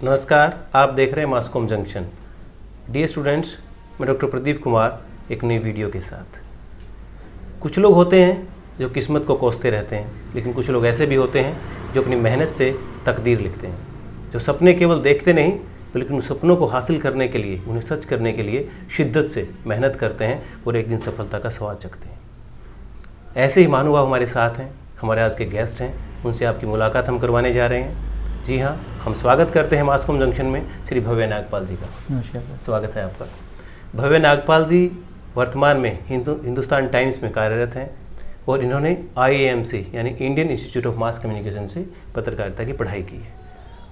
नमस्कार, आप देख रहे हैं मास्कॉम जंक्शन। डियर स्टूडेंट्स, मैं डॉक्टर प्रदीप कुमार एक नई वीडियो के साथ। कुछ लोग होते हैं जो किस्मत को कोसते रहते हैं, लेकिन कुछ लोग ऐसे भी होते हैं जो अपनी मेहनत से तकदीर लिखते हैं, जो सपने केवल देखते नहीं बल्कि उन सपनों को हासिल करने के लिए, उन्हें सच करने के लिए शिद्दत से मेहनत करते हैं और एक दिन सफलता का स्वाद चखते हैं। ऐसे ही महानुभाव हमारे साथ हैं, हमारे आज के गेस्ट हैं, उनसे आपकी मुलाकात हम करवाने जा रहे हैं। जी हाँ, हम स्वागत करते हैं मास्कॉम जंक्शन में श्री भव्य नागपाल जी का। नमस्कार। स्वागत है आपका। भव्य नागपाल जी वर्तमान में हिंदुस्तान टाइम्स में कार्यरत हैं और इन्होंने IIMC यानी Indian institute of mass communication से पत्रकारिता की पढ़ाई की है।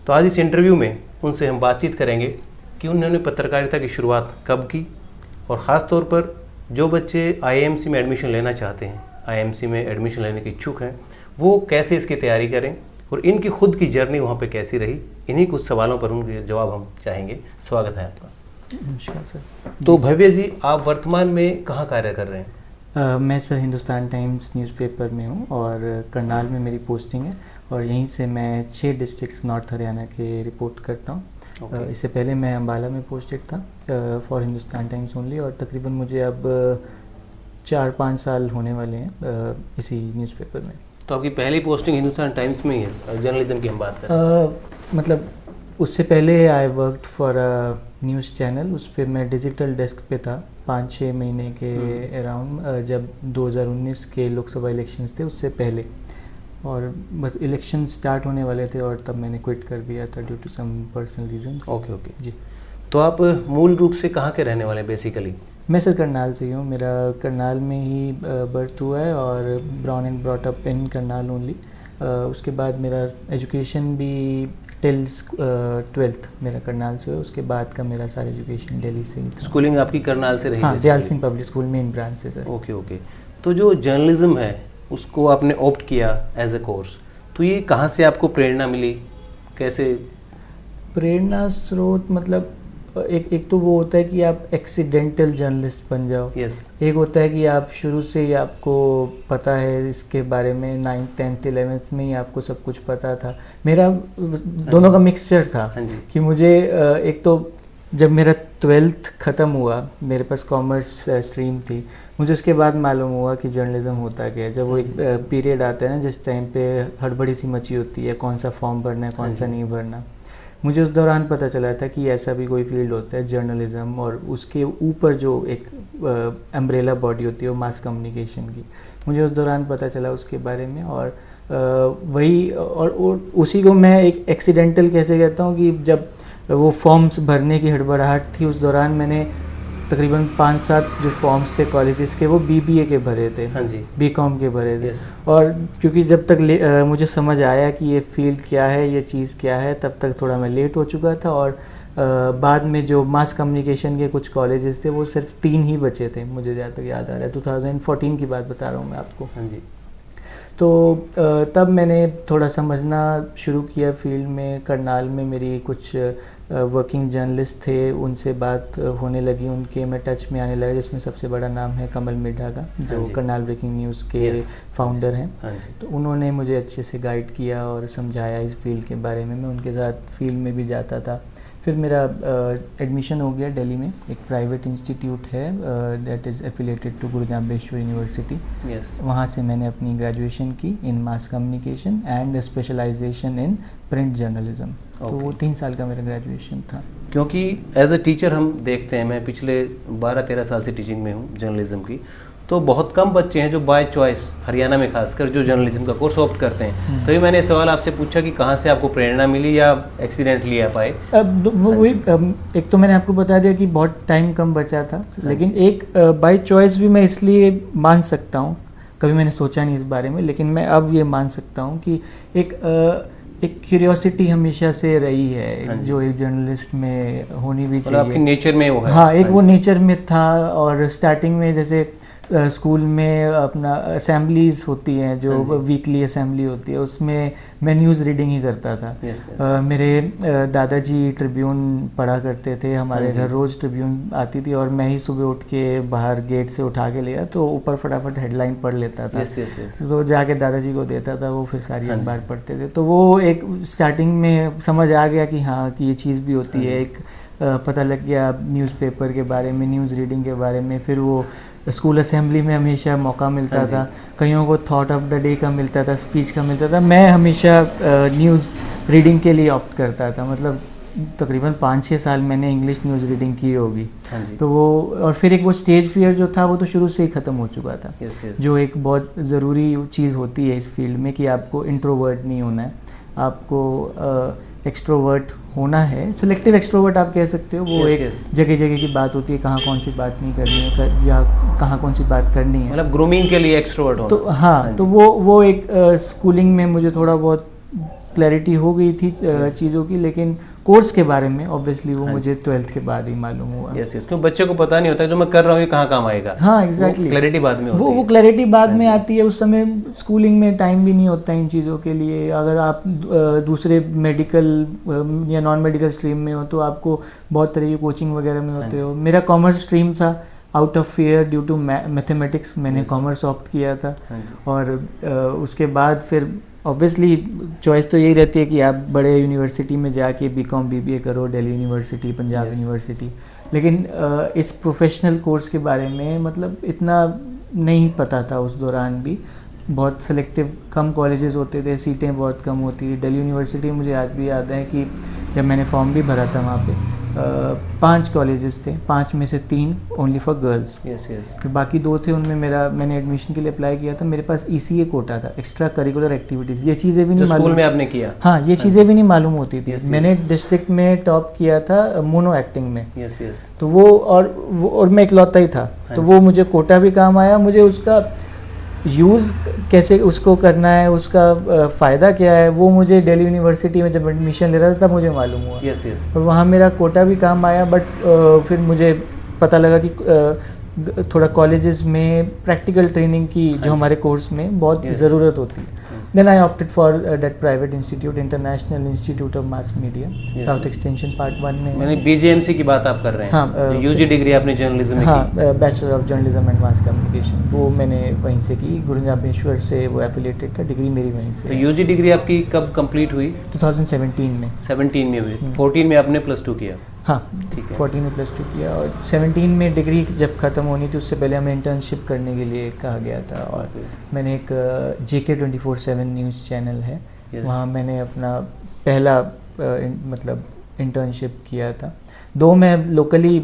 तो आज इस इंटरव्यू में उनसे हम बातचीत करेंगे कि उन्होंने पत्रकारिता की शुरुआत कब की, और ख़ास तौर पर जो बच्चे IIMC में एडमिशन लेना चाहते हैं, IIMC में एडमिशन लेने के इच्छुक हैं, वो कैसे इसकी तैयारी करें और इनकी खुद की जर्नी वहाँ पे कैसी रही। इन्हीं कुछ सवालों पर उनके जवाब हम चाहेंगे। स्वागत है आपका। नमस्कार सर। तो भव्य जी, आप वर्तमान में कहाँ कार्य कर रहे हैं? मैं सर हिंदुस्तान टाइम्स न्यूज़पेपर में हूँ और करनाल में मेरी पोस्टिंग है, और यहीं से मैं 6 डिस्ट्रिक्ट्स नॉर्थ हरियाणा के रिपोर्ट करता हूँ। इससे पहले मैं अम्बाला में पोस्टेड था फॉर हिंदुस्तान टाइम्स ओनली, और तकरीबन मुझे अब 4-5 साल होने वाले हैं इसी न्यूज़पेपर में। तो आपकी पहली पोस्टिंग हिंदुस्तान टाइम्स में ही है? जर्नलिज्म की हम बात करें मतलब उससे पहले I worked for a news channel, उस पर मैं डिजिटल डेस्क पे था 5-6 महीने के अराउंड, जब 2019 के लोकसभा इलेक्शंस थे उससे पहले, और बस इलेक्शन स्टार्ट होने वाले थे और तब मैंने क्विट कर दिया था due to some personal reasons. Okay जी। तो आप मूल रूप से कहाँ के रहने वाले हैं बेसिकली? मैं सर करनाल से ही हूँ, मेरा करनाल में ही बर्थ हुआ है और born and brought up in Karnal only. उसके बाद मेरा एजुकेशन भी टिल 12th मेरा करनाल से है, उसके बाद का मेरा सारा एजुकेशन दिल्ली से ही था। स्कूलिंग आपकी करनाल से रही? हाँ, Dayal Singh public school main branch से सर। ओके। तो जो जर्नलिज्म है उसको आपने ऑप्ट किया एज ए कोर्स, तो ये कहाँ से आपको प्रेरणा मिली, कैसे? प्रेरणा स्रोत मतलब एक तो वो होता है कि आप एक्सीडेंटल जर्नलिस्ट बन जाओ। यस। एक होता है कि आप शुरू से ही आपको पता है इसके बारे में, 9th 10th 11th में ही आपको सब कुछ पता था। मेरा दोनों का मिक्सचर था। हाँ जी। कि मुझे एक तो जब मेरा 12th ख़त्म हुआ, मेरे पास कॉमर्स स्ट्रीम थी, मुझे उसके बाद मालूम हुआ कि जर्नलिज्म होता क्या है। जब वो एक पीरियड आता है ना जिस टाइम पे हड़बड़ी सी मची होती है, कौन सा फॉर्म भरना है कौन सा नहीं भरना, मुझे उस दौरान पता चला था कि ऐसा भी कोई फील्ड होता है जर्नलिज्म, और उसके ऊपर जो एक अम्ब्रेला बॉडी होती है वो मास कम्युनिकेशन की। मुझे उस दौरान पता चला उसके बारे में, और वही और उसी को मैं एक एक्सीडेंटल कैसे कहता हूँ कि जब वो फॉर्म्स भरने की हड़बड़ाहट थी उस दौरान मैंने तकरीबन 5-7 जो फॉर्म्स थे कॉलेजेस के वो BBA के भरे थे। हाँ जी। BCom के भरे थे। Yes. और क्योंकि जब तक मुझे समझ आया कि ये फील्ड क्या है, ये चीज़ क्या है, तब तक थोड़ा मैं लेट हो चुका था, और बाद में जो मास कम्युनिकेशन के कुछ कॉलेजेस थे वो सिर्फ 3 ही बचे थे, मुझे जहाँ तक याद आ रहा है। 2014 की बात बता रहा हूँ मैं आपको। हाँ जी। तो तब मैंने थोड़ा समझना शुरू किया फील्ड में। करनाल में मेरी कुछ वर्किंग जर्नलिस्ट थे, उनसे बात होने लगी, उनके मैं टच में आने लगा, जिसमें सबसे बड़ा नाम है कमल मिड्ढा का, जो करनाल ब्रेकिंग न्यूज़ के फाउंडर हैं। तो उन्होंने मुझे अच्छे से गाइड किया और समझाया इस फील्ड के बारे में। मैं उनके साथ फील्ड में भी जाता था। फिर मेरा एडमिशन हो गया दिल्ली में, एक प्राइवेट इंस्टीट्यूट है that is affiliated to Guru Jambheshwar university. वहाँ से मैंने अपनी ग्रेजुएशन की in mass communication and specialization in print journalism. तो वो 3 साल का मेरा ग्रेजुएशन था। क्योंकि एज अ टीचर हम देखते हैं, मैं पिछले 12-13 साल से टीचिंग में हूँ जर्नलिज्म की, तो बहुत कम बच्चे हैं जो बाय चॉइस हरियाणा में खासकर जो जर्नलिज्म का कोर्स ऑप्ट करते हैं। तो ये मैंने सवाल आपसे पूछा कि कहाँ से आपको प्रेरणा मिली या एक्सीडेंटली आ पाए? वही एक तो मैंने आपको बता दिया कि बहुत टाइम कम बचा था, लेकिन एक बाय चॉइस भी मैं इसलिए मान सकता हूँ, कभी मैंने सोचा नहीं इस बारे में, लेकिन मैं अब ये मान सकता हूँ कि एक क्यूरियोसिटी हमेशा से रही है जो एक जर्नलिस्ट में होनी भी चाहिए। आपकी नेचर में वो है? हाँ, एक वो नेचर में था। और स्टार्टिंग में जैसे स्कूल में अपना असेंबलीज होती हैं जो वीकली असेंबली होती है, उसमें मैं न्यूज़ रीडिंग ही करता था। मेरे दादाजी ट्रिब्यून पढ़ा करते थे, हमारे घर रोज़ ट्रिब्यून आती थी और मैं ही सुबह उठ के बाहर गेट से उठा के लिया तो ऊपर फटाफट हेडलाइन पढ़ लेता था। तो जाके दादाजी को देता था, वो फिर सारी अखबार पढ़ते थे। तो वो एक स्टार्टिंग में समझ आ गया कि हाँ कि ये चीज़ भी होती है, एक पता लग गया न्यूज़पेपर के बारे में, न्यूज़ रीडिंग के बारे में। फिर वो स्कूल असेंबली में हमेशा मौका मिलता था, कईयों को थॉट ऑफ द डे का मिलता था, स्पीच का मिलता था, मैं हमेशा न्यूज़ रीडिंग के लिए ऑप्ट करता था। मतलब तकरीबन 5-6 साल मैंने इंग्लिश न्यूज़ रीडिंग की होगी। तो वो और फिर एक वो स्टेज फियर जो था वो तो शुरू से ही ख़त्म हो चुका था। जो एक बहुत ज़रूरी चीज़ होती है इस फील्ड में कि आपको इंट्रोवर्ट नहीं होना है, आपको एक्सट्रोवर्ट होना है। सिलेक्टिव एक्सट्रोवर्ट आप कह सकते हो। वो एक जगह जगह की बात होती है, कहाँ कौन सी बात नहीं करनी है या कहाँ कौन सी बात करनी है, मतलब ग्रूमिंग के लिए एक्सट्रोवर्ट होना। तो हाँ, तो वो एक स्कूलिंग में मुझे थोड़ा बहुत क्लैरिटी हो गई थी चीज़ों की, लेकिन कोर्स के बारे में ऑब्वियसली वो मुझे 12th के बाद ही मालूम हुआ। यस क्योंकि बच्चे को पता नहीं होता जो मैं कर रहा हूँ ये कहाँ काम आएगा। हाँ एग्जैक्टली, क्लैरिटी बाद में होती है। वो क्लैरिटी बाद में आती है। उस समय स्कूलिंग में टाइम भी नहीं होता इन चीज़ों के लिए। अगर आप दूसरे मेडिकल या नॉन मेडिकल स्ट्रीम में हो तो आपको बहुत तरह की कोचिंग वगैरह में होते हो। मेरा कॉमर्स स्ट्रीम था, out of fear due to mathematics मैंने कॉमर्स ऑप्ट किया था। और उसके बाद फिर ऑब्वियसली चॉइस तो यही रहती है कि आप बड़े यूनिवर्सिटी में जाके बीकॉम बीबीए करो, दिल्ली यूनिवर्सिटी, पंजाब यूनिवर्सिटी। लेकिन इस प्रोफेशनल कोर्स के बारे में मतलब इतना नहीं पता था उस दौरान भी। बहुत सेलेक्टिव कम कॉलेजेस होते थे, सीटें बहुत कम होती थी। दिल्ली यूनिवर्सिटी मुझे आज भी याद है कि जब मैंने फॉर्म भी भरा था वहाँ पे 5 कॉलेजेस थे, 5 में से 3 ओनली फॉर गर्ल्स। फिर बाकी 2 थे, उनमें मैंने एडमिशन के लिए अप्लाई किया था। मेरे पास ECA कोटा था, एक्स्ट्रा करिकुलर एक्टिविटीज़। ये चीज़ें भी नहीं मालूम, स्कूल में आपने किया? हाँ, ये चीज़ें भी नहीं मालूम होती थी। मैंने डिस्ट्रिक्ट में टॉप किया था मोनो एक्टिंग में। तो वो और मैं इकलौता ही था, तो वो मुझे कोटा भी काम आया। मुझे उसका यूज़ कैसे उसको करना है, उसका फ़ायदा क्या है, वो मुझे दिल्ली यूनिवर्सिटी में जब एडमिशन ले रहा था तब मुझे मालूम हुआ। और वहाँ मेरा कोटा भी काम आया। बट फिर मुझे पता लगा कि थोड़ा कॉलेजेस में प्रैक्टिकल ट्रेनिंग की जो हमारे कोर्स में बहुत ज़रूरत होती है। Then I opted for that private institute, International Institute of Mass Media, South Extension Part 1 में। मैंने BJMC की बात आप कर रहे हैं? हाँ, UG डिग्री आपने जर्नलिज्म में की? हाँ, bachelor of journalism and mass communication, वो मैंने वहीं से की। गुरु जामेश्वर से वो एफिलिएटेड था, डिग्री मेरी वहीं से। तो UG डिग्री आपकी कब कंप्लीट हुई? 2017 में। 17 में हुई। 14 में आपने +2 किया? हाँ, 14 में +2 किया। और 17 में डिग्री जब ख़त्म होनी थी उससे पहले हमें इंटर्नशिप करने के लिए कहा गया था। और मैंने एक JK 24/7 न्यूज़ चैनल है, वहाँ मैंने अपना पहला मतलब इंटर्नशिप किया था। 2 मैं लोकली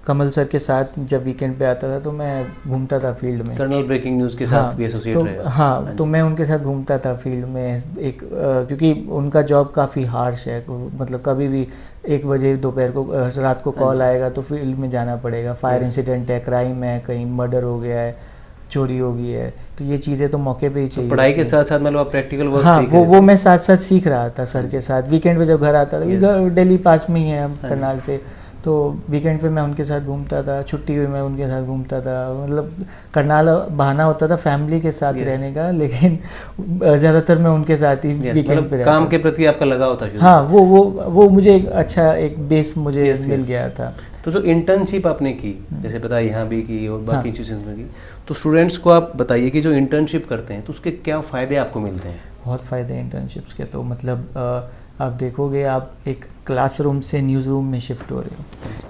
कमल सर के साथ जब वीकेंड पे आता था तो मैं घूमता था फील्ड में। कर्नल ब्रेकिंग न्यूज़ के साथ भी एसोसिएट रहे? हाँ, तो मैं उनके साथ घूमता था फील्ड में। एक क्योंकि उनका जॉब काफ़ी हार्श है, मतलब कभी भी 1 बजे दोपहर को रात को कॉल आएगा तो फील्ड में जाना पड़ेगा। फायर इंसिडेंट है, क्राइम है, कहीं मर्डर हो गया है, चोरी हो गई है, तो ये चीज़ें तो मौके पे ही चाहिए। तो पढ़ाई के साथ साथ मतलब प्रैक्टिकल वर्क? हाँ, वो मैं साथ साथ सीख रहा था सर के साथ। वीकेंड पे जब घर आता था, दिल्ली पास में ही है करनाल से, तो वीकेंड पे मैं उनके साथ घूमता था, छुट्टी हुई मैं उनके साथ घूमता था। मतलब करनाल बहाना होता था फैमिली के साथ रहने का, लेकिन ज़्यादातर मैं उनके साथ ही वीकेंड पे रहता। काम के प्रति आपका लगाव था? हाँ, वो मुझे अच्छा एक बेस मुझे मिल गया था। तो जो इंटर्नशिप आपने की, जैसे पता यहाँ भी की और बाकी इंस्टीट्यूशन में की, तो स्टूडेंट्स को आप बताइए कि जो इंटर्नशिप करते हैं तो उसके क्या फ़ायदे आपको मिलते हैं? बहुत फ़ायदे इंटर्नशिप्स के। तो मतलब आप देखोगे, आप एक क्लासरूम से न्यूज़ रूम में शिफ्ट हो रहे हो।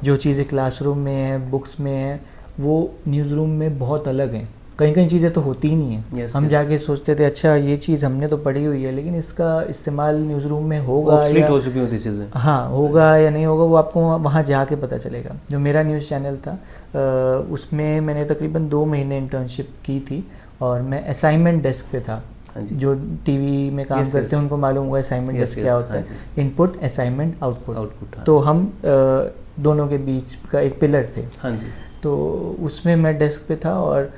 जो चीज़ें क्लासरूम में है, बुक्स में है, वो न्यूज़ रूम में बहुत अलग हैं। कई चीज़ें तो होती ही नहीं है। हम जाके सोचते थे अच्छा ये चीज़ हमने तो पढ़ी हुई है, लेकिन इसका इस्तेमाल न्यूज़ रूम में होगा या हो चुकी होती चीज़ें। हाँ, होगा या नहीं होगा वो आपको वहाँ जाके पता चलेगा। जो मेरा न्यूज़ चैनल था उसमें मैंने तकरीबन 2 महीने इंटर्नशिप की थी और मैं असाइनमेंट डेस्क पे था। जो टीवी में काम करते हैं उनको मालूम हुआ असाइनमेंट डेस्क क्या होता है। Input, assignment, output. तो हम दोनों के बीच का एक पिलर थे। तो उसमें मैं डेस्क पे था। और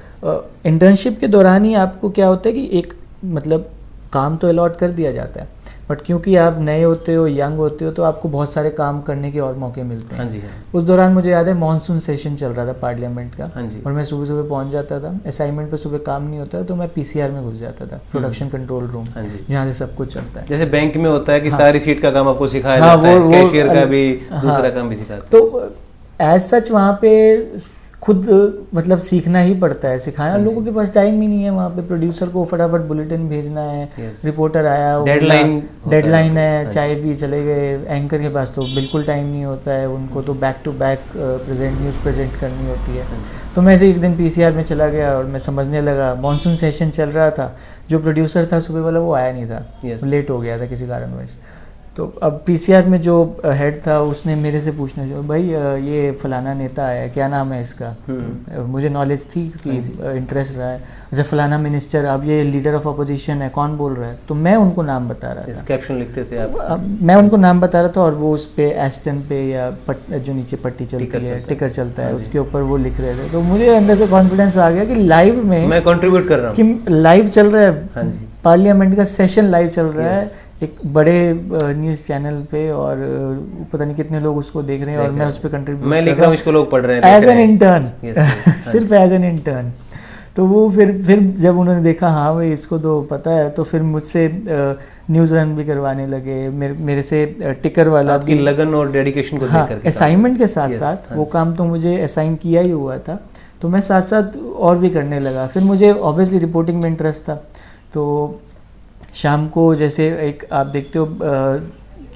इंटर्नशिप के दौरान ही आपको क्या होता है कि एक मतलब काम तो अलॉट कर दिया जाता है, बट क्योंकि आप नए होते हो, यंग होते हो, तो आपको बहुत सारे काम करने के और मौके मिलते हैं। हाँ जी, हाँ। उस दौरान मुझे याद है मॉनसून सेशन चल रहा था पार्लियामेंट का, हाँ जी। और मैं सुबह सुबह पहुंच जाता था, असाइनमेंट पे सुबह काम नहीं होता तो मैं पीसीआर में घुस जाता था, प्रोडक्शन कंट्रोल रूम, हाँ जी। जहाँ से सब कुछ चलता है। जैसे बैंक में होता है कि हाँ। सारी सीट का काम आपको सिखाया हाँ, जाता है, वो कैशियर का भी, हाँ। दूसरा काम भी सिखाते हैं। तो एज सच वहाँ पे खुद मतलब सीखना ही पड़ता है, सिखाना हाँ जी। लोगों के पास टाइम ही नहीं है। वहाँ पे प्रोड्यूसर को फटाफट बुलेटिन भेजना है, Yes. रिपोर्टर आया, डेडलाइन है, हाँ चाय जी। भी चले गए। एंकर के पास तो बिल्कुल टाइम नहीं होता है, उनको तो back to back news present करनी होती है। तो मैं ऐसे एक दिन पीसीआर में चला गया और मैं समझने लगा, मॉनसून सेशन चल रहा था, जो प्रोड्यूसर था सुबह वाला वो आया नहीं था, Yes. लेट हो गया था किसी कारणवश। तो अब पीसीआर में जो हेड था उसने मेरे से पूछना चाहिए, भाई ये फलाना नेता आया, क्या नाम है इसका? मुझे नॉलेज थी कि इंटरेस्ट रहा है। अच्छा, फलाना मिनिस्टर, अब ये लीडर ऑफ अपोजिशन है, कौन बोल रहा है? तो मैं उनको नाम बता रहा था, कैप्शन लिखते थे आप? अब मैं उनको नाम बता रहा था और वो उस पे एस्टन पे या जो नीचे पट्टी चलती है, टिकर चलता है, उसके ऊपर वो लिख रहे थे। तो मुझे अंदर से कॉन्फिडेंस आ गया कि लाइव में मैं कंट्रीब्यूट कर रहा हूँ, कि लाइव चल रहा है। हाँ जी। पार्लियामेंट का सेशन लाइव चल रहा है एक बड़े न्यूज़ चैनल पे, और पता नहीं कितने लोग उसको देख रहे हैं, और मैं उस पर कंट्रीब्यूट मैं लिख रहा हूँ, इसको लोग पढ़ रहे हैं एज एन इंटर्न, सिर्फ हाँ एज एन इंटर्न। तो वो फिर जब उन्होंने देखा हाँ भाई इसको तो पता है, तो फिर मुझसे न्यूज़ रन भी करवाने लगे, मेरे से टिकर वाला आपकी भी, लगन और डेडिकेशन को हाँ, देख करके असाइनमेंट के साथ Yes, साथ हाँ वो जी। काम तो मुझे असाइन किया ही हुआ था, तो मैं साथ साथ और भी करने लगा। फिर मुझे ऑब्वियसली रिपोर्टिंग में इंटरेस्ट था, तो शाम को जैसे एक आप देखते हो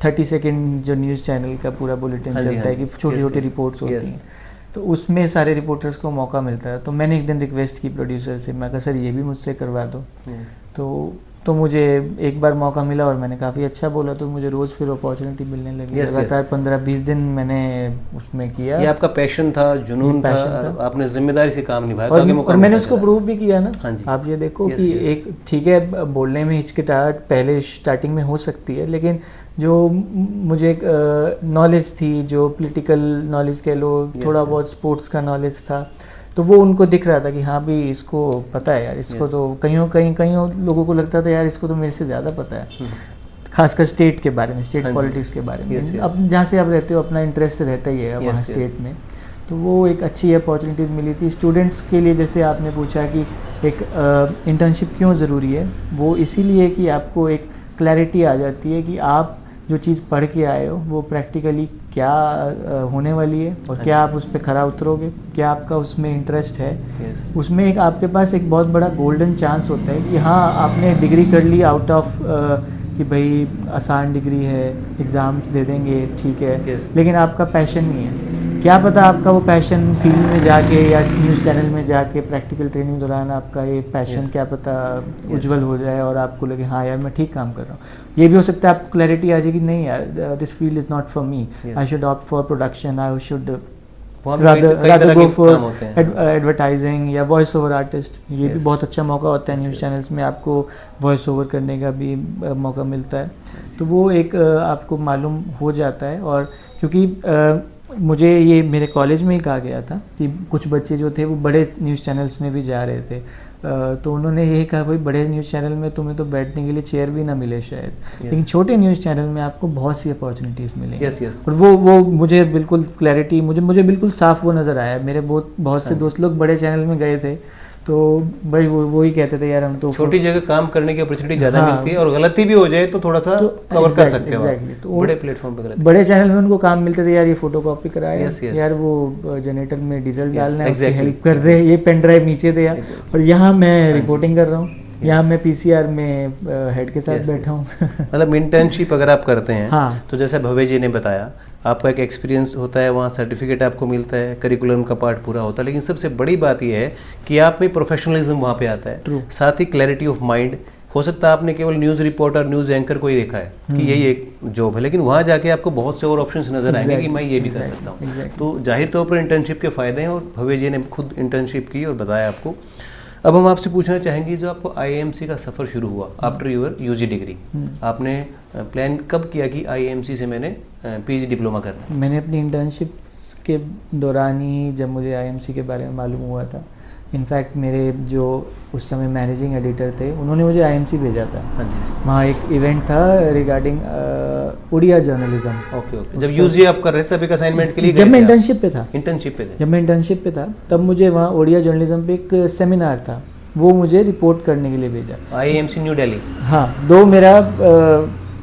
30 सेकेंड जो न्यूज़ चैनल का पूरा बुलेटिन हाँ जी, चलता हाँ है कि जी। छोटी Yes, छोटी yes. रिपोर्ट्स होती Yes. हैं, तो उसमें सारे रिपोर्टर्स को मौका मिलता है। तो मैंने एक दिन रिक्वेस्ट की प्रोड्यूसर से, मैं कहा सर ये भी मुझसे करवा दो। तो मुझे एक बार मौका मिला और मैंने काफ़ी अच्छा बोला, तो मुझे रोज़ फिर अपॉर्चुनिटी मिलने लगी। Yes, लगातार 15-20 दिन मैंने उसमें किया। ये आपका पैशन था, जुनून था, पैशन था। आपने जिम्मेदारी से काम निभाया, और, ताकि मौका और मैंने मिलता उसको चला। प्रूव भी किया ना। हाँ जी। आप ये देखो Yes, कि yes. एक ठीक है बोलने में हिचकिचाहट पहले स्टार्टिंग में हो सकती है, लेकिन जो मुझे नॉलेज थी, जो पॉलिटिकल नॉलेज कह लो, Yes, थोड़ा yes. बहुत स्पोर्ट्स का नॉलेज था, तो वो उनको दिख रहा था कि हाँ भी इसको पता है यार, इसको Yes. तो कईयों लोगों को लगता था यार इसको तो मेरे से ज़्यादा पता है, खासकर स्टेट के बारे में, स्टेट हाँ जी। पॉलिटिक्स के बारे में। Yes, yes. अब जहाँ से आप रहते हो अपना इंटरेस्ट रहता ही है Yes, वहाँ yes. स्टेट में, तो वो एक अच्छी अपॉर्चुनिटीज़ मिली थी स्टूडेंट्स के लिए। जैसे आपने पूछा कि एक इंटर्नशिप क्यों ज़रूरी है, वो इसीलिए कि आपको एक क्लैरिटी आ जाती है कि आप जो चीज़ पढ़ के आए हो वो प्रैक्टिकली क्या होने वाली है, और क्या आप उस पर खरा उतरोगे, क्या आपका उसमें इंटरेस्ट है। Yes. उसमें एक आपके पास एक बहुत बड़ा गोल्डन चांस होता है कि हाँ आपने डिग्री कर ली आउट ऑफ कि भाई आसान डिग्री है, एग्ज़ाम्स दे देंगे, ठीक है। Yes. लेकिन आपका पैशन नहीं है। क्या पता आपका वो पैशन फील्ड में जाके या न्यूज़ चैनल में जाके प्रैक्टिकल ट्रेनिंग दौरान आपका ये पैशन Yes. क्या पता उज्जवल हो जाए और आपको लगे हाँ यार मैं ठीक काम कर रहा हूँ। ये भी हो सकता है आपको क्लैरिटी आ जाए कि नहीं यार, this field is not for me, Yes. I should opt for production, I should बहुत कई तरह rather के go for काम होते हैं। एडवर्टाइजिंग या वॉइस ओवर आर्टिस्ट। ये भी Yes. बहुत अच्छा मौका होता है Yes, न्यूज़ yes. चैनल्स में, आपको वॉइस ओवर करने का भी मौका मिलता है। तो वो एक आपको मालूम हो जाता है। और क्योंकि मुझे ये मेरे कॉलेज में ही कहा गया था कि कुछ बच्चे जो थे वो बड़े न्यूज़ चैनल्स में भी जा रहे थे, तो उन्होंने यही कहा भाई बड़े न्यूज़ चैनल में तुम्हें तो बैठने के लिए चेयर भी ना मिले शायद, लेकिन छोटे न्यूज़ चैनल में आपको बहुत सी अपॉर्चुनिटीज़ मिलेंगी। Yes, yes. और वो मुझे बिल्कुल क्लैरिटी, मुझे बिल्कुल साफ वो नज़र आया। मेरे बहुत से दोस्त लोग बड़े चैनल में गए थे, तो भाई वो ही कहते थे यार हम तो छोटी जगह काम करने की अपॉर्चुनिटी ज़्यादा हाँ। मिलती है, और गलती भी हो जाए तो थोड़ा सा कवर कर सकते हो exactly. आप। तो बड़े प्लेटफॉर्म पे गलती। बड़े चैनल में उनको काम मिलते थे यार ये फोटो कॉपी कराए, Yes, yes. यार वो जनरेटर में डीजल Yes, डालना है, उसकी exactly. हेल्प कर दे, ये पेन ड्राइव नीचे दे यार। Exactly. और यहाँ मैं रिपोर्टिंग कर रहा हूँ, यहाँ मैं पीसीआर में हेड के साथ Yes, बैठा हूँ। मतलब इंटर्नशिप अगर आप करते हैं हाँ। तो जैसे भव्य जी ने बताया, आपका एक एक्सपीरियंस होता है, वहाँ सर्टिफिकेट आपको मिलता है, करिकुलम का पार्ट पूरा होता है, लेकिन सबसे बड़ी बात यह है कि आप में प्रोफेशनलिज्म वहाँ पे आता है। True. साथ ही क्लैरिटी ऑफ माइंड। हो सकता है आपने केवल न्यूज़ रिपोर्टर, न्यूज़ एंकर को ही देखा है कि यही एक जॉब है, लेकिन वहाँ जाके आपको बहुत से और ऑप्शंस नजर आएंगे कि मैं ये भी कर सकता हूँ। exactly. तो जाहिर तौर पर इंटर्नशिप के फ़ायदे हैं, और भव्य जी ने खुद इंटर्नशिप की और बताया आपको। अब हम आपसे पूछना चाहेंगे, जो आपको आईएमसी का सफ़र शुरू हुआ आफ्टर यूर यूजी डिग्री, आपने प्लान कब किया कि आईएमसी से मैंने पीजी डिप्लोमा करना है? मैंने अपनी इंटर्नशिप के दौरान ही, जब मुझे आईएमसी के बारे में मालूम हुआ था, इनफैक्ट मेरे जो उस समय मैनेजिंग एडिटर थे उन्होंने मुझे आईएमसी भेजा था। हाँ जी। वहाँ एक इवेंट था regarding Odia journalism. Okay okay. जब यूजी आप कर रहे थे तब एक असाइनमेंट के लिए जब गए मैं थे आप? इंटर्नशिप पे था। इंटर्नशिप पे थे। जब मैं इंटर्नशिप पे था तब मुझे वहाँ उड़िया जर्नलिज्म पे एक सेमिनार था, वो मुझे रिपोर्ट करने के लिए भेजा। IMC new Delhi. हाँ, दो मेरा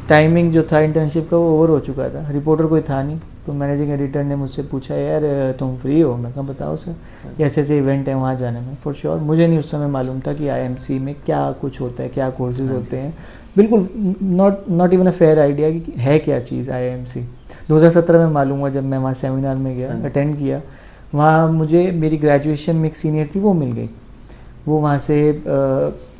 टाइमिंग जो था इंटर्नशिप का वो ओवर हो चुका था, रिपोर्टर कोई था नहीं, तो मैनेजिंग एडिटर ने मुझसे पूछा यार तुम फ्री हो? मैं कहा बताओ सर, ऐसे ऐसे इवेंट है वहाँ जाने में। फॉर श्योर मुझे नहीं उस समय मालूम था कि आईएमसी में क्या कुछ होता है, क्या कोर्सेज होते हैं, बिल्कुल not even a fair idea कि है क्या चीज़ आईएमसी। 2017 में मालूम हुआ जब मैं वहाँ सेमिनार में गया, अटेंड किया। वहाँ मुझे मेरी ग्रेजुएशन में एक सीनियर थी वो मिल गई, वो वहाँ से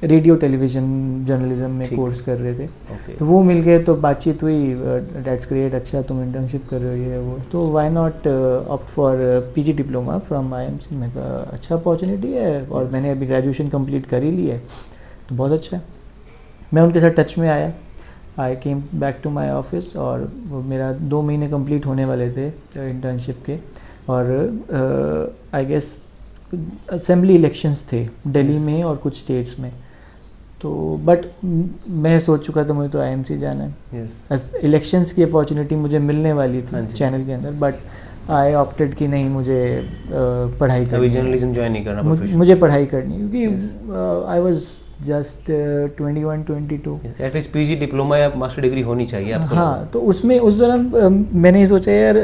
रेडियो टेलीविज़न जर्नलिज्म में कोर्स कर रहे थे। तो वो मिल गए, तो बातचीत हुई, दैट्स ग्रेट, अच्छा तुम इंटर्नशिप कर रहे हो ये वो, तो why not opt for PG diploma from IMC. में अच्छा अपॉर्चुनिटी है और मैंने अभी ग्रेजुएशन कंप्लीट कर ही ली है, तो बहुत अच्छा है। मैं उनके साथ टच में आया, I came back to my office, और वो मेरा 2 महीने कंप्लीट होने वाले थे इंटर्नशिप के, और आई गेस असेंबली इलेक्शंस थे दिल्ली में और कुछ स्टेट्स में, तो बट मैं सोच चुका था मुझे तो आईएमसी जाना है। इलेक्शंस की अपॉर्चुनिटी मुझे मिलने वाली थी चैनल के अंदर, बट आई ऑप्टेड कि नहीं, मुझे पढ़ाई करनी, जर्नलिज्म ज्वाइन नहीं करना, मुझे पढ़ाई करनी, क्योंकि I was just 21-22। At least PG diploma या मास्टर डिग्री होनी चाहिए आपको। हाँ, तो उसमें उस दौरान मैंने ये सोचा यार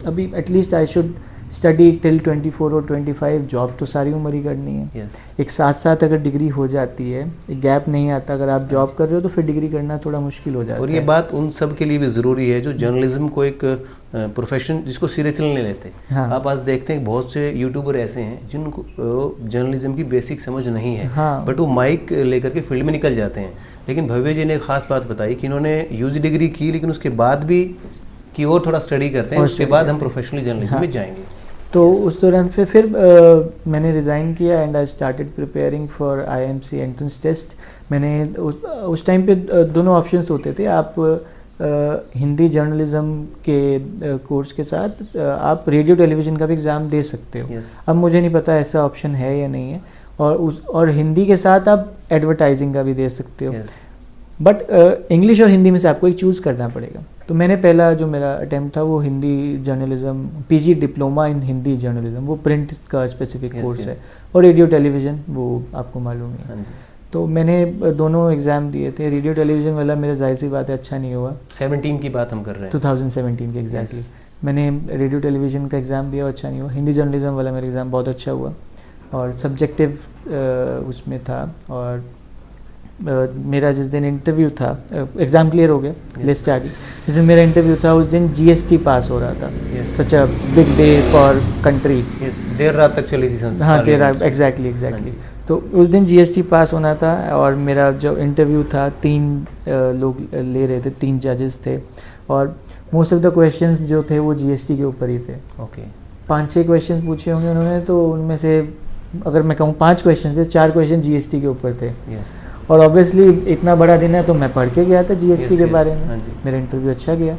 अभी at least I should study till 24 और 25, जॉब तो सारी उम्र ही करनी है। एक साथ साथ अगर डिग्री हो जाती है, एक गैप नहीं आता, अगर आप जॉब कर रहे हो तो फिर डिग्री करना थोड़ा मुश्किल हो जाता है। और ये बात उन सब के लिए भी ज़रूरी है जो जर्नलिज्म को एक प्रोफेशन जिसको सीरियसली नहीं लेते। हाँ। आप आज देखते हैं बहुत से यूट्यूबर ऐसे हैं जिनको जर्नलिज्म की बेसिक समझ नहीं है, हाँ। बट वो माइक लेकर के फील्ड में निकल जाते हैं। लेकिन भव्य जी ने एक खास बात बताई कि इन्होंने यूजी डिग्री की, लेकिन उसके बाद भी कि और थोड़ा स्टडी करते हैं, उसके बाद हम प्रोफेशनली जर्नलिज्म में जाएंगे। तो उस दौरान फिर मैंने रिज़ाइन किया and I started preparing for IMC entrance test. मैंने उस टाइम पे दोनों ऑप्शंस होते थे, आप हिंदी जर्नलिज्म के कोर्स के साथ आप रेडियो टेलीविज़न का भी एग्ज़ाम दे सकते हो। अब मुझे नहीं पता ऐसा ऑप्शन है या नहीं है, और हिंदी के साथ आप एडवर्टाइजिंग का भी दे सकते हो, बट इंग्लिश और हिंदी में से आपको एक चूज़ करना पड़ेगा। तो मैंने पहला जो मेरा अटैम्प्ट था वो Hindi journalism, PG diploma in Hindi journalism, वो प्रिंट का स्पेसिफिक कोर्स है, और रेडियो टेलीविज़न वो आपको मालूम है। तो मैंने दोनों एग्ज़ाम दिए थे। रेडियो टेलीविज़न वाला मेरा जाहिर सी बात है अच्छा नहीं हुआ। 17 की बात हम कर रहे हैं, 2017 के एग्जैक्टली। मैंने रेडियो टेलीविज़न का एग्ज़ाम दिया, अच्छा नहीं हुआ। हिंदी जर्नलिज्म वाला मेरा एग्ज़ाम बहुत अच्छा हुआ, और सब्जेक्टिव उसमें था, और मेरा जिस दिन इंटरव्यू था, एग्ज़ाम क्लियर हो गया, लिस्ट आ गई। जिस दिन मेरा इंटरव्यू था उस दिन जीएसटी पास हो रहा था। Such a big day for country. देर रात तक चली थी। हाँ, देर रात, एग्जैक्टली। तो उस दिन जीएसटी पास होना था, और मेरा जो इंटरव्यू था 3 लोग ले रहे थे, 3 जजेस थे, और मोस्ट ऑफ द क्वेश्चंस जो थे वो जीएसटी के ऊपर ही थे। ओके। 5-6 क्वेश्चंस पूछे होंगे उन्होंने, तो उनमें से अगर मैं कहूँ 5 क्वेश्चन थे, 4 क्वेश्चन जीएसटी के ऊपर थे। और ऑब्वियसली इतना बड़ा दिन है तो मैं पढ़ के गया था जीएसटी के बारे में। मेरा इंटरव्यू अच्छा गया,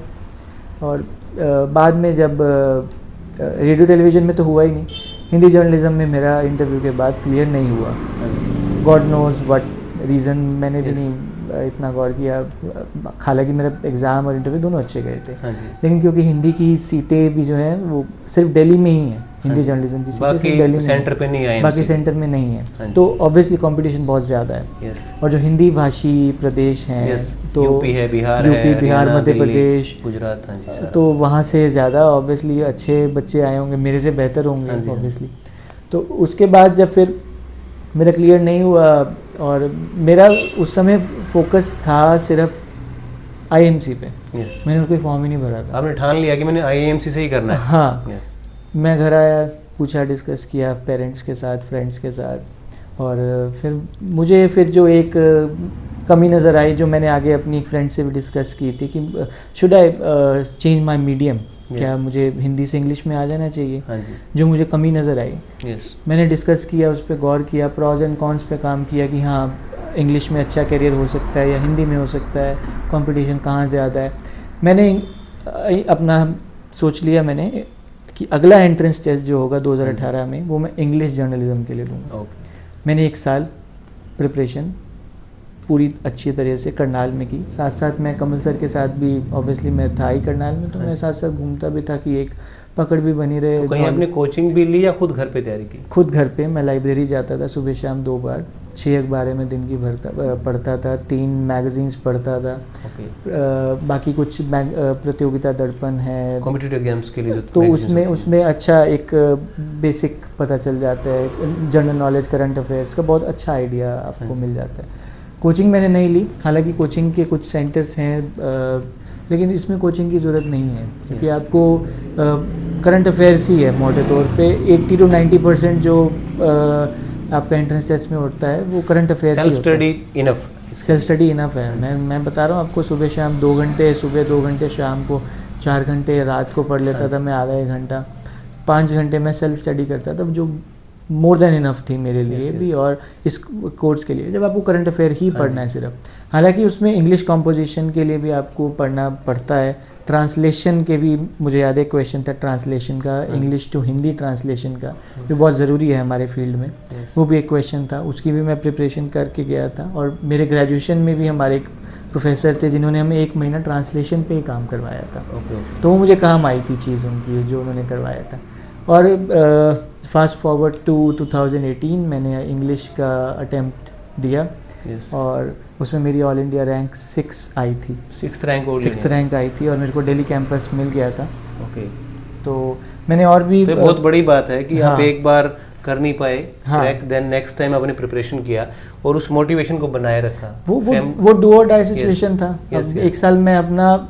और बाद में जब रेडियो टेलीविज़न में तो हुआ ही नहीं, हिंदी जर्नलिज्म में मेरा इंटरव्यू के बाद क्लियर नहीं हुआ। गॉड नोज़ व्हाट रीज़न, मैंने भी नहीं इतना गौर किया। हालांकि मेरा एग्ज़ाम और इंटरव्यू दोनों अच्छे गए थे, लेकिन क्योंकि हिंदी की सीटें भी जो हैं वो सिर्फ दिल्ली में ही हैं, हिंदी जर्नलिज्म की सीटें सिर्फ दिल्ली में, सेंटर पे नहीं है, बाकी सेंटर में नहीं है, तो ऑब्वियसली कंपटीशन बहुत ज़्यादा है। और जो हिंदी भाषी प्रदेश हैं, तो यूपी है, बिहार है, बिहार, मध्य प्रदेश, गुजरात, तो वहाँ से ज़्यादा ऑब्वियसली अच्छे बच्चे आए होंगे, मेरे से बेहतर होंगे ऑब्वियसली। तो उसके बाद जब फिर मेरा क्लियर नहीं हुआ, और मेरा उस समय फोकस था सिर्फ आईएमसी पे। मैंने कोई फॉर्म ही नहीं भरा था। आपने ठान लिया कि मैंने आईएमसी से ही करना है? हाँ। मैं घर आया, पूछा, डिस्कस किया पेरेंट्स के साथ, फ्रेंड्स के साथ, और फिर मुझे जो एक कमी नज़र आई, जो मैंने आगे अपनी एक फ्रेंड से भी डिस्कस की थी, कि should I change my medium, क्या मुझे हिंदी से इंग्लिश में आ जाना चाहिए? जो मुझे कमी नज़र आई, मैंने डिस्कस किया, उस पर गौर किया, प्रॉज एंड कॉन्स पे काम किया कि हाँ इंग्लिश में अच्छा करियर हो सकता है या हिंदी में हो सकता है, कंपटीशन कहाँ ज़्यादा है। मैंने अपना सोच लिया मैंने कि अगला एंट्रेंस टेस्ट जो होगा 2018 में, वो मैं इंग्लिश जर्नलिज्म के लिए दूँगा। मैंने 1 साल प्रिपरेशन पूरी अच्छी तरह से करनाल में की। साथ साथ मैं कमल सर के साथ भी, ऑब्वियसली मैं था ही करनाल में, तो मैं साथ साथ घूमता भी था कि एक पकड़ भी बनी रहे। तो कहीं आपने कोचिंग भी ली या खुद घर पे तैयारी की? खुद घर पे मैं लाइब्रेरी जाता था सुबह शाम 2 बार, 6 अखबारें में दिन की पढ़ता था, 3 मैगजीन्स पढ़ता था। बाकी कुछ प्रतियोगिता दर्पण है, कॉम्पिटिटिव एग्जाम्स के लिए जो तो उसमें अच्छा एक बेसिक पता चल जाता है, जनरल नॉलेज, करंट अफेयर्स का बहुत अच्छा आइडिया आपको मिल जाता है। कोचिंग मैंने नहीं ली, हालांकि कोचिंग के कुछ सेंटर्स हैं, लेकिन इसमें कोचिंग की ज़रूरत नहीं है, क्योंकि आपको करंट अफेयर्स ही है मोटे तौर पे। 80 to 90% जो आपका एंट्रेंस टेस्ट में होता है वो करंट अफेयर्स ही होता है। सेल्फ स्टडी इनफ है। मैं बता रहा हूँ आपको, सुबह शाम 2 घंटे, सुबह 2 घंटे, शाम को 4 घंटे, रात को पढ़ लेता था मैं आधा 1 घंटा, 5 घंटे मैं सेल्फ स्टडी करता था, जो मोर देन इनफ थी मेरे लिए भी और इस कोर्स के लिए। जब आपको करंट अफेयर ही पढ़ना है सिर्फ, हालांकि उसमें इंग्लिश कॉम्पोजिशन के लिए भी आपको पढ़ना पड़ता है, ट्रांसलेशन के भी, मुझे याद है क्वेश्चन था ट्रांसलेशन का, इंग्लिश टू हिंदी ट्रांसलेशन का, जो बहुत ज़रूरी है हमारे फील्ड में, वो भी एक क्वेश्चन था, उसकी भी मैं प्रिपरेशन करके गया था। और मेरे ग्रेजुएशन में भी हमारे एक प्रोफेसर थे जिन्होंने हमें 1 महीना ट्रांसलेशन पे ही काम करवाया था। तो वो मुझे काम आई थी चीज़ उनकी जो उन्होंने करवाया था। और फास्ट फॉरवर्ड टू 2018 मैंने इंग्लिश का अटेम्प्ट दिया, और उसमें मेरी ऑल इंडिया रैंक 6 आई थी। 6th रैंक आई थी और मेरे को दिल्ली कैंपस मिल गया था। तो मैंने और भी, तो बहुत बड़ी बात है कि आप एक बार कर नहीं पाए क्रैक, देन नेक्स्ट टाइम आपने प्रिपरेशन किया और उस मोटिवेशन को बनाए रखा। वो डू और डाई सिचुएशन था। 1 साल में अपना,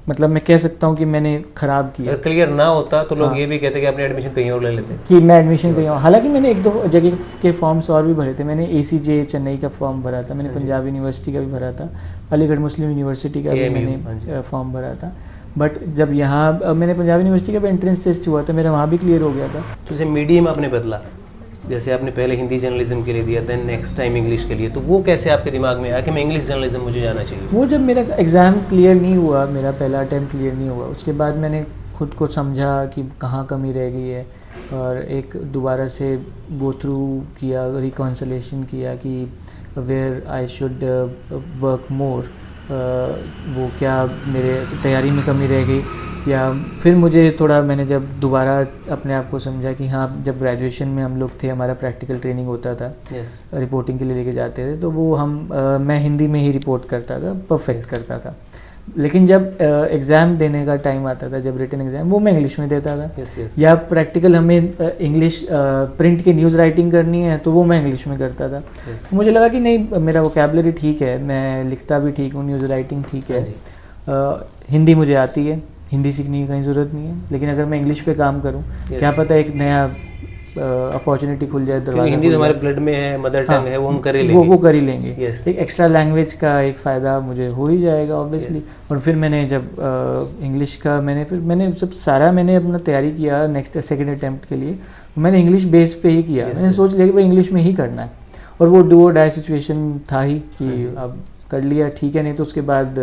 मतलब मैं कह सकता हूँ कि मैंने खराब किया। अगर क्लियर ना होता तो लोग ये भी कहते कि अपने एडमिशन कहीं और ले लेते कि मैं एडमिशन कहीं और। हालांकि मैंने 1-2 जगह के फॉर्म्स और भी भरे थे। मैंने ACJ चेन्नई का फॉर्म भरा था, मैंने पंजाब यूनिवर्सिटी का भी भरा था, अलीगढ़ मुस्लिम यूनिवर्सिटी का भी मैंने फॉर्म भरा था। बट जब यहाँ मैंने पंजाब यूनिवर्सिटी का भी एंट्रेंस टेस्ट हुआ था, मेरा वहाँ भी क्लियर हो गया था। तो जैसे मीडियम आपने बदला, जैसे आपने पहले हिंदी जर्नलिज्म के लिए दिया, देन नेक्स्ट टाइम इंग्लिश के लिए, तो वो कैसे आपके दिमाग में आया कि मैं इंग्लिश जर्नलिज्म मुझे जाना चाहिए? वो जब मेरा एग्ज़ाम क्लियर नहीं हुआ, मेरा पहला अटैम्प्ट क्लियर नहीं हुआ, उसके बाद मैंने खुद को समझा कि कहाँ कमी रह गई है, और एक दोबारा से गो थ्रू किया, रिकॉन्सिलेशन किया कि where I should work more, वो क्या मेरे तैयारी में कमी रह गई, या फिर मुझे थोड़ा, मैंने जब दोबारा अपने आप को समझा कि हाँ, जब ग्रेजुएशन में हम लोग थे, हमारा प्रैक्टिकल ट्रेनिंग होता था, रिपोर्टिंग के लिए लेके जाते थे, तो वो मैं हिंदी में ही रिपोर्ट करता था, परफेक्ट करता था। लेकिन जब एग्ज़ाम देने का टाइम आता था, जब रिटन एग्ज़ाम, वो मैं इंग्लिश में देता था। या प्रैक्टिकल हमें इंग्लिश प्रिंट की न्यूज़ राइटिंग करनी है, तो वो मैं इंग्लिश में करता था। मुझे लगा कि नहीं, मेरा वोकैबुलरी ठीक है, मैं लिखता भी ठीक हूँ, न्यूज़ राइटिंग ठीक है, हिंदी मुझे आती है, हिंदी सीखने की कहीं ज़रूरत नहीं है। लेकिन अगर मैं इंग्लिश पे काम करूं, क्या पता एक नया अपॉर्चुनिटी खुल जाए, दरवाजा। हिंदी हमारे ब्लड में है, मदर टंग है, वो हम कर ही लेंगे, वो कर ही लेंगे। एक एक्स्ट्रा लैंग्वेज का एक फ़ायदा मुझे हो ही जाएगा ऑब्वियसली। और फिर मैंने जब इंग्लिश का मैंने सब सारा मैंने अपना तैयारी किया नेक्स्ट सेकेंड अटैम्प्ट के लिए, मैंने इंग्लिश बेस पे ही किया। मैंने सोच लिया कि भाई इंग्लिश में ही करना है, और वो डू और डाई सिचुएशन था ही कि अब कर लिया ठीक है, नहीं तो उसके बाद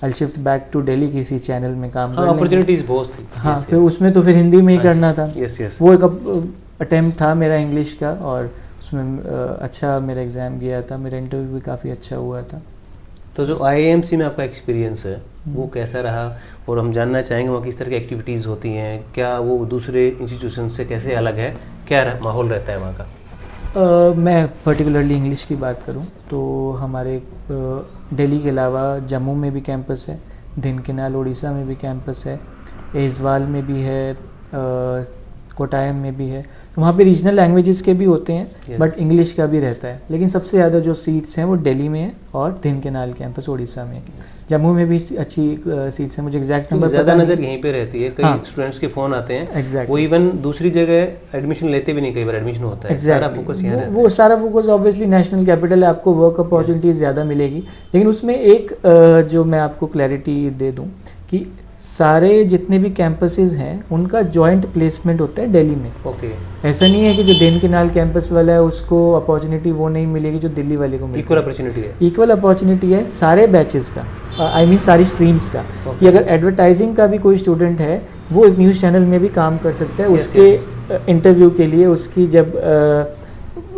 I shift back to Delhi किसी चैनल में काम करने। अपॉर्चुनिटीज बहुत थी। हाँ, फिर उसमें तो फिर हिंदी में ही करना था। वो एक अटेम्प्ट था मेरा इंग्लिश का, और उसमें अच्छा मेरा एग्ज़ाम गया था, मेरा इंटरव्यू भी काफ़ी अच्छा हुआ था। तो जो IIMC में आपका एक्सपीरियंस है वो कैसा रहा, और हम जानना चाहेंगे वहाँ किस तरह की एक्टिविटीज़ होती हैं, क्या वो दूसरे इंस्टीट्यूशन से कैसे अलग है, क्या माहौल रहता है वहाँ का? मैं पर्टिकुलरली इंग्लिश की बात करूं तो हमारे दिल्ली के अलावा जम्मू में भी कैंपस है, धिनकिनाल उड़ीसा में भी कैंपस है, ऐज़वाल में भी है, कोटायम में भी है। तो वहाँ पे रीजनल लैंग्वेजेस के भी होते हैं, बट इंग्लिश का भी रहता है। लेकिन सबसे ज़्यादा जो सीट्स हैं वो दिल्ली में है और धिनकिनाल कैंपस उड़ीसा में। जम्मू में भी अच्छी सीट्स हैं, मुझे एग्जैक्ट नंबर ज़्यादा नज़र यहीं पे रहती है। कई स्टूडेंट्स के फ़ोन आते हैं, वो इवन दूसरी जगह एडमिशन लेते भी नहीं, कई बार एडमिशन होता है। सारा फोकस यहाँ रहता है। वो सारा फोकस ऑब्वियसली नेशनल कैपिटल है, आपको वर्क अपॉर्चुनिटीज़ ज़्यादा मिलेगी। लेकिन उसमें एक जो मैं आपको क्लैरिटी दे दूँ कि सारे जितने भी कैंपसेस हैं उनका जॉइंट प्लेसमेंट होता है दिल्ली में। ऐसा नहीं है कि जो धिनकिनाल कैंपस वाला है उसको अपॉर्चुनिटी वो नहीं मिलेगी जो दिल्ली वाले को मिलेगी। इक्वल अपॉर्चुनिटी है, इक्वल अपॉर्चुनिटी है सारे बैचेस का, आई मीन सारी स्ट्रीम्स का। कि अगर एडवर्टाइजिंग का भी कोई स्टूडेंट है वो एक न्यूज़ चैनल में भी काम कर सकता है। उसके इंटरव्यू के लिए उसकी जब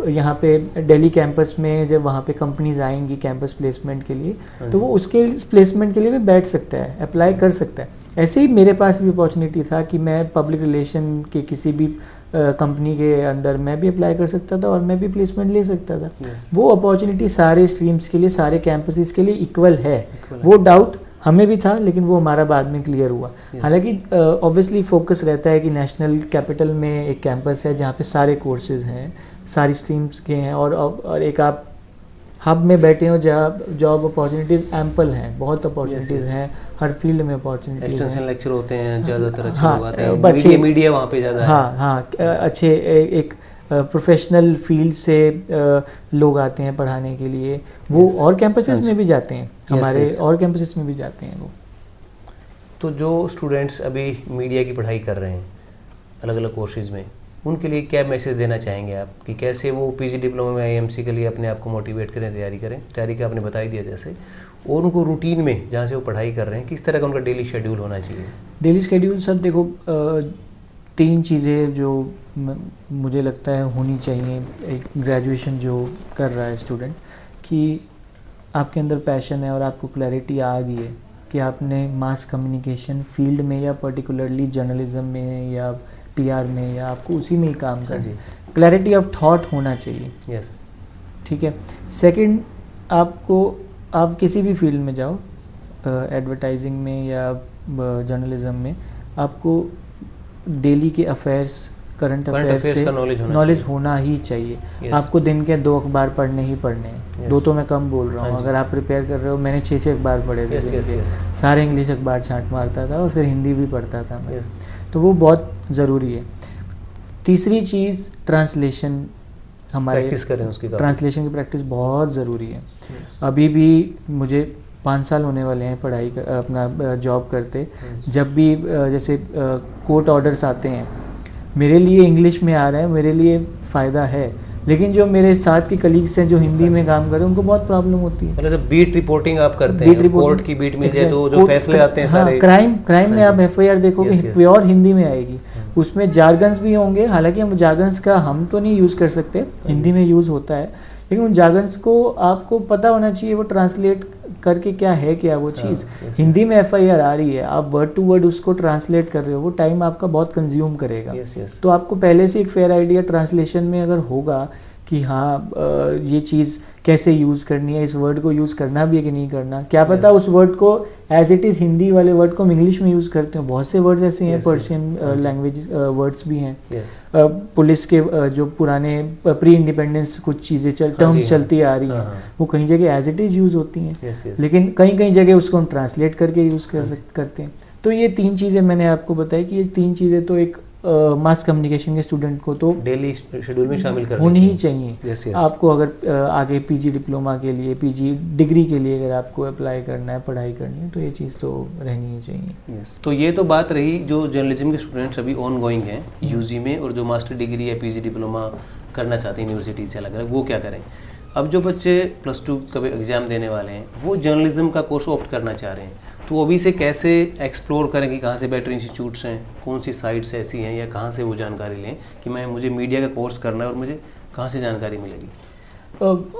यहाँ पे दिल्ली कैंपस में जब वहाँ पे कंपनीज आएंगी कैंपस प्लेसमेंट के लिए, तो वो उसके प्लेसमेंट के लिए भी बैठ सकता है, अप्लाई कर सकता है। ऐसे ही मेरे पास भी अपॉर्चुनिटी था कि मैं पब्लिक रिलेशन के किसी भी कंपनी के अंदर मैं भी अप्लाई कर सकता था और मैं भी प्लेसमेंट ले सकता था। वो अपॉर्चुनिटी सारे स्ट्रीम्स के लिए, सारे कैंपसेस के लिए इक्वल है। वो डाउट हमें भी था, लेकिन वो हमारा बाद में क्लियर हुआ। हालांकि ऑब्वियसली फोकस रहता है कि नेशनल कैपिटल में एक कैंपस है जहाँ पे सारे कोर्सेज हैं, सारी स्ट्रीम्स के हैं, और एक आप हब में बैठे हो जहाँ जॉब अपॉर्चुनिटीज़ एम्पल हैं, बहुत अपॉर्चुनिटीज़ हैं, हर फील्ड में अपॉर्चुनिटीज़ हैं। एक्सटेंशन लेक्चर होते हैं ज़्यादातर, अच्छे हाँ, लोग आते हैं, मीडिया वहाँ पे ज़्यादा है। हाँ, अच्छे एक प्रोफेशनल फील्ड से लोग आते हैं पढ़ाने के लिए, वो और कैंपसेस में भी जाते हैं, हमारे और कैंपसेस में भी जाते हैं वो। तो जो स्टूडेंट्स अभी मीडिया की पढ़ाई कर रहे हैं अलग अलग कोर्सेज में, उनके लिए क्या मैसेज देना चाहेंगे आप कि कैसे वो पीजी डिप्लोमा में आईएमसी के लिए अपने आप को मोटिवेट करें, तैयारी का आपने बता ही दिया जैसे, और उनको रूटीन में जहाँ से वो पढ़ाई कर रहे हैं किस तरह का उनका डेली शेड्यूल होना चाहिए? डेली शेड्यूल सर देखो, 3 चीज़ें जो मुझे लगता है होनी चाहिए एक ग्रेजुएशन जो कर रहा है स्टूडेंट, कि आपके अंदर पैशन है और आपको क्लैरिटी आ गई है कि आपने मास कम्युनिकेशन फील्ड में या पर्टिकुलरली जर्नलिज्म में या पीआर में या आपको उसी में ही काम करना है। क्लैरिटी ऑफ थॉट होना चाहिए। यस, ठीक है। सेकंड, आप किसी भी फील्ड में जाओ, एडवर्टाइजिंग में या जर्नलिज्म में, आपको डेली के अफेयर्स, करंट अफेयर्स से नॉलेज होना ही चाहिए। yes. आपको दिन के 2 अखबार पढ़ने ही पढ़ने हैं। yes. 2 तो मैं कम बोल रहा हूँ। अगर आप प्रिपेयर कर रहे हो, मैंने 6 अखबार पढ़े थे। yes. सारे इंग्लिश अखबार छांट मारता था और फिर हिंदी भी पढ़ता था मैं। yes. तो वो बहुत ज़रूरी है। तीसरी चीज़, ट्रांसलेशन, हमारे प्रैक्टिस करें उसकी, ट्रांसलेशन की प्रैक्टिस बहुत ज़रूरी है। अभी भी मुझे 5 साल होने वाले हैं पढ़ाई अपना जॉब करते। जब भी जैसे कोर्ट ऑर्डर्स आते हैं, मेरे लिए इंग्लिश में आ रहा है, मेरे लिए फ़ायदा है, लेकिन जो मेरे साथ के कलीग्स हैं जो हिंदी में काम कर रहे हैं, उनको बहुत प्रॉब्लम होती है। मतलब बीट रिपोर्टिंग आप करते हैं, कोर्ट की बीट मिल जाए तो जो फैसले आते हैं सारे, क्राइम में आप एफआईआर देखोगे प्योर हिंदी में आएगी, उसमें जार्गन्स भी होंगे। हालांकि हम जार्गन्स का हम तो नहीं यूज़ कर सकते, हिंदी में यूज़ होता है, लेकिन उन जार्गन्स को आपको पता होना चाहिए वो ट्रांसलेट करके क्या है, क्या वो चीज़। हिंदी में एफआईआर आ रही है, आप वर्ड टू वर्ड उसको ट्रांसलेट कर रहे हो, वो टाइम आपका बहुत कंज्यूम करेगा। तो आपको पहले से एक फेयर आइडिया ट्रांसलेशन में अगर होगा कि हाँ ये चीज़ कैसे यूज़ करनी है, इस वर्ड को यूज़ करना भी है कि नहीं करना, क्या पता उस वर्ड को एज इट इज़ हिंदी वाले वर्ड को हम इंग्लिश में यूज़ करते हैं। बहुत से वर्ड्स ऐसे हैं, पर्शियन लैंग्वेज वर्ड्स भी हैं। पुलिस के जो पुराने प्री इंडिपेंडेंस कुछ चीज़ें टर्म्स चलती आ रही हैं, वो कई जगह एज इट इज़ यूज़ होती हैं, लेकिन कई जगह उसको हम ट्रांसलेट करके यूज़ करते हैं। तो ये 3 चीज़ें मैंने आपको बताई कि ये 3 चीज़ें तो एक मास कम्युनिकेशन के स्टूडेंट को तो डेली शेड्यूल में शामिल करनी होनी ही चाहिए। आपको अगर आगे पीजी डिप्लोमा के लिए, पीजी डिग्री के लिए अगर आपको अप्लाई करना है, पढ़ाई करनी है, तो ये चीज़ तो रहनी ही चाहिए। तो ये तो बात रही जो जर्नलिज्म के स्टूडेंट्स अभी ऑन गोइंग हैं यूजी में, और जो मास्टर डिग्री या पीजी डिप्लोमा करना चाहते हैं यूनिवर्सिटी से अलग अलग, वो क्या करें। अब जो बच्चे +2 का एग्ज़ाम देने वाले हैं, वो जर्नलिज्म का कोर्स ऑप्ट करना चाह रहे हैं, तो अभी से कैसे एक्सप्लोर करें कि कहाँ से बेटर इंस्टीट्यूट्स हैं, कौन सी साइट्स ऐसी हैं, या कहाँ से वो जानकारी लें कि मुझे मीडिया का कोर्स करना है और मुझे कहाँ से जानकारी मिलेगी?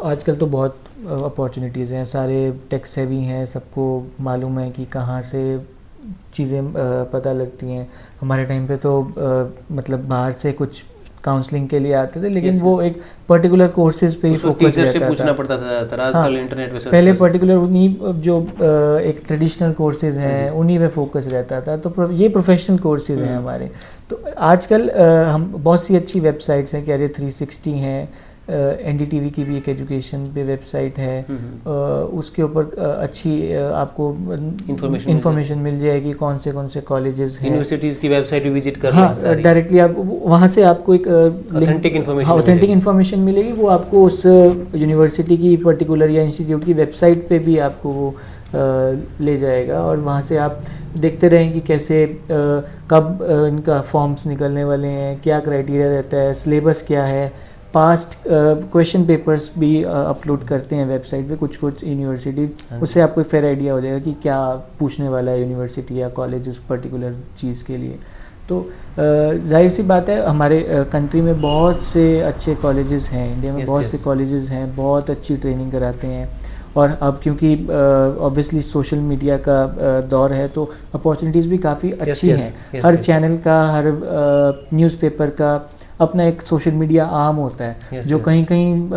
आजकल तो बहुत अपॉर्चुनिटीज़ हैं, सारे टेक सेवी हैं, सबको मालूम है कि कहाँ से चीज़ें पता लगती हैं। हमारे टाइम पे तो मतलब बाहर से कुछ काउंसलिंग के लिए आते थे, लेकिन वो एक पर्टिकुलर कोर्सेज पे ही फोकस रहता था, पूछना पड़ता था। आजकल इंटरनेट पे पहले पर्टिकुलर उन्हीं जो एक ट्रेडिशनल कोर्सेज हैं उन्हीं पे फोकस रहता था। तो ये प्रोफेशनल कोर्सेज हैं हमारे। तो आजकल हम बहुत सी अच्छी वेबसाइट्स हैं, कैरियर 360 हैं, एनडीटीवी की भी एक एजुकेशन पे वेबसाइट है, उसके ऊपर अच्छी आपको इंफॉर्मेशन मिल जाएगी कौन से कॉलेजेस हैं, यूनिवर्सिटीज़ की वेबसाइट भी विजिट कर हाँ डायरेक्टली आप वहाँ से आपको एक ऑथेंटिक इन्फॉर्मेशन मिलेगी। वो आपको उस यूनिवर्सिटी की पर्टिकुलर या इंस्टीट्यूट की वेबसाइट पे भी आपको वो ले जाएगा, और वहाँ से आप देखते रहें कि कैसे कब इनका फॉर्म्स निकलने वाले हैं, क्या क्राइटेरिया रहता है, सिलेबस क्या है, पास्ट क्वेश्चन पेपर्स भी अपलोड करते हैं वेबसाइट पे कुछ यूनिवर्सिटी। उससे आपको फेयर आइडिया हो जाएगा कि क्या पूछने वाला है यूनिवर्सिटी या कॉलेज उस पर्टिकुलर चीज़ के लिए। तो जाहिर सी बात है, हमारे कंट्री में बहुत से अच्छे कॉलेजेस हैं, इंडिया में बहुत से कॉलेजेस हैं, बहुत अच्छी ट्रेनिंग कराते हैं। और अब क्योंकि ऑब्वियसली सोशल मीडिया का दौर है, तो अपॉर्चुनिटीज़ भी काफ़ी अच्छी हैं। हर चैनल का, हर न्यूज़पेपर का अपना एक सोशल मीडिया आर्म होता है, जो कहीं कहीं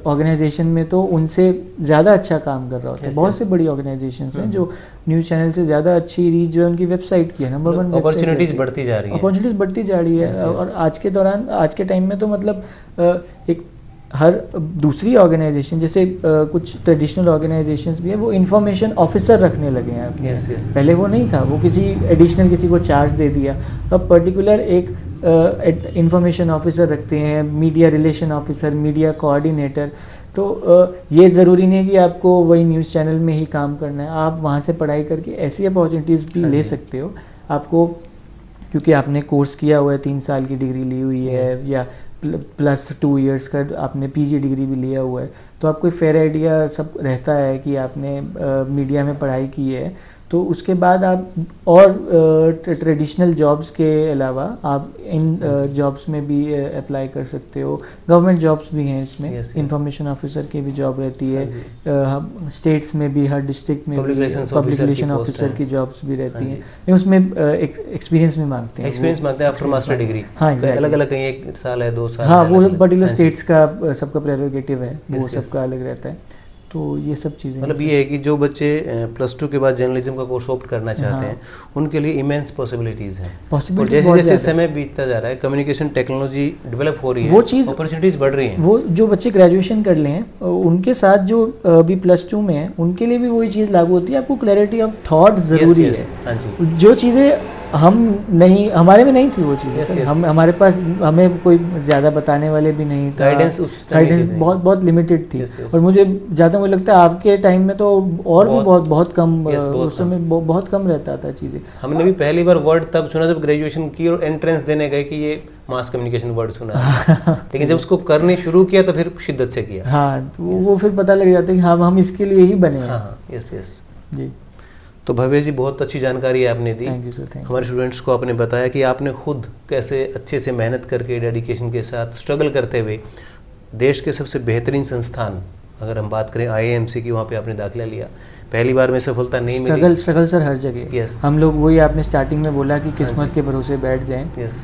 ऑर्गेनाइजेशन में तो उनसे ज़्यादा अच्छा काम कर रहा होता है। बहुत से बड़ी ऑर्गेनाइजेशंस हैं जो न्यूज़ चैनल से ज़्यादा अच्छी रीच जो है उनकी वेबसाइट की है, नंबर 1 अपॉर्चुनिटीज़ बढ़ती जा रही है, अपॉर्चुनिटीज़ बढ़ती जा रही है। और आज के दौरान, आज के टाइम में तो मतलब एक हर दूसरी ऑर्गेनाइजेशन, जैसे कुछ ट्रेडिशनल ऑर्गेनाइजेशंस भी है, वो इंफॉर्मेशन ऑफिसर रखने लगे हैं अपने। पहले वो नहीं था, वो किसी एडिशनल किसी को चार्ज दे दिया। अब पर्टिकुलर एक इंफॉर्मेशन ऑफिसर रखते हैं, media relation officer, media coordinator. तो ये ज़रूरी नहीं है कि आपको वही न्यूज़ चैनल में ही काम करना है, आप वहाँ से पढ़ाई करके ऐसी अपॉर्चुनिटीज़ भी ले सकते हो। आपको क्योंकि आपने कोर्स किया हुआ है, 3 साल की डिग्री ली हुई है, या प्लस 2 इयर्स का आपने पीजी डिग्री भी लिया हुआ है, तो आपको फेयर आइडिया सब रहता है कि आपने मीडिया में पढ़ाई की है। तो उसके बाद आप और ट्रेडिशनल जॉब्स के अलावा आप इन जॉब्स में भी अप्लाई कर सकते हो। गवर्नमेंट जॉब्स भी हैं इसमें, इंफॉर्मेशन ऑफिसर की भी जॉब रहती है, स्टेट्स में भी, हर डिस्ट्रिक्ट में पब्लिक रिलेशन ऑफिसर की जॉब्स भी रहती हैं। उसमें एक एक्सपीरियंस भी मांगते हैं, एक्सपीरियंस मांगते हैं आफ्टर मास्टर डिग्री। हाँ, अलग अलग, कहीं 1 साल है, 2 साल। हाँ, वो पर्टिकुलर स्टेट्स का सबका प्रेरोगेटिव है, वो सबका अलग रहता है। तो ये सब चीज़ें, मतलब ये है कि जो बच्चे +2 के बाद जर्नलिज्म का कोर्स ऑप्ट करना चाहते हैं, उनके लिए इमेंस पॉसिबिलिटीज़ हैं। और जैसे जैसे समय बीतता जा रहा है, कम्युनिकेशन टेक्नोलॉजी डेवलप हो रही है, वो चीज़, अपॉर्चुनिटीज़ बढ़ रही हैं। वो जो बच्चे ग्रेजुएशन कर लें, उनके साथ जो अभी +2 में है, उनके लिए भी वही चीज़ लागू होती है। आपको क्लैरिटी ऑफ थॉट ज़रूरी है। हाँ जी, जो चीज़ें हमारे में नहीं थी वो चीज़ें, हमारे पास, हमें कोई ज़्यादा बताने वाले भी नहीं था, गाइडेंस बहुत लिमिटेड थी। और मुझे ज़्यादा मुझे लगता है आपके टाइम में तो और भी बहुत कम, उस समय बहुत कम रहता था चीज़ें। हमने भी पहली बार वर्ड तब सुना जब ग्रेजुएशन की और एंट्रेंस देने गए कि ये मास कम्युनिकेशन वर्ड सुना लेकिन जब उसको करने शुरू किया तो फिर शिद्दत से किया। हाँ, तो वो फिर पता लग जाता है कि हाँ, हम इसके लिए ही बने हैं। हाँ, यस जी। तो भव्य जी, बहुत अच्छी जानकारी आपने दी। Thank you sir, thank you. हमारे स्टूडेंट्स को आपने बताया कि आपने खुद कैसे अच्छे से मेहनत करके, डेडिकेशन के साथ स्ट्रगल करते हुए देश के सबसे बेहतरीन संस्थान, अगर हम बात करें IIMC की, वहाँ पे आपने दाखिला लिया। पहली बार में सफलता नहीं मिली। स्ट्रगल सर हर जगह। यस, हम लोग, वही आपने स्टार्टिंग में बोला कि किस्मत के भरोसे बैठ जाएं। यस,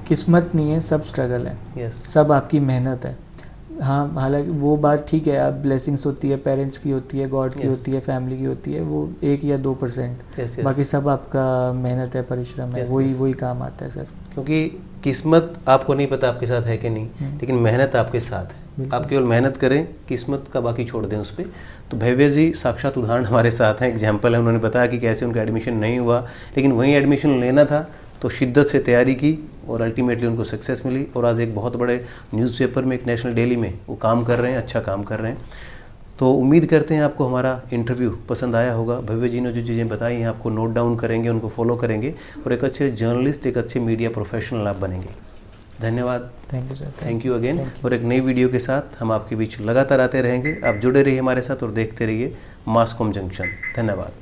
किस्मत नहीं है, सब स्ट्रगल है। यस, सब आपकी मेहनत है। हाँ, हालांकि वो बात ठीक है, आप ब्लेसिंग्स होती है, पेरेंट्स की होती है, गॉड की होती है, फैमिली की होती है, वो 1 या 2%। बाकी सब आपका मेहनत है, परिश्रम है, वही काम आता है सर। क्योंकि किस्मत आपको नहीं पता आपके साथ है कि नहीं, लेकिन मेहनत आपके साथ है। आप केवल मेहनत करें, किस्मत का बाकी छोड़ दें उस पर। तो भव्य जी साक्षात उदाहरण हमारे साथ हैं, एग्जाम्पल है। उन्होंने बताया कि कैसे उनका एडमिशन नहीं हुआ, लेकिन वहीं एडमिशन लेना था तो शिद्दत से तैयारी की और अल्टीमेटली उनको सक्सेस मिली। और आज एक बहुत बड़े न्यूज़पेपर में, एक नेशनल डेली में वो काम कर रहे हैं, अच्छा काम कर रहे हैं। तो उम्मीद करते हैं आपको हमारा इंटरव्यू पसंद आया होगा। भव्य जी ने जो चीज़ें बताई हैं आपको नोट डाउन करेंगे, उनको फॉलो करेंगे और एक अच्छे जर्नलिस्ट, एक अच्छे मीडिया प्रोफेशनल आप बनेंगे। धन्यवाद। Thank you sir. Thank you again. और एक नई वीडियो के साथ हम आपके बीच लगातार आते रहेंगे। आप जुड़े रहिए हमारे साथ और देखते रहिए मास कॉम जंक्शन। धन्यवाद।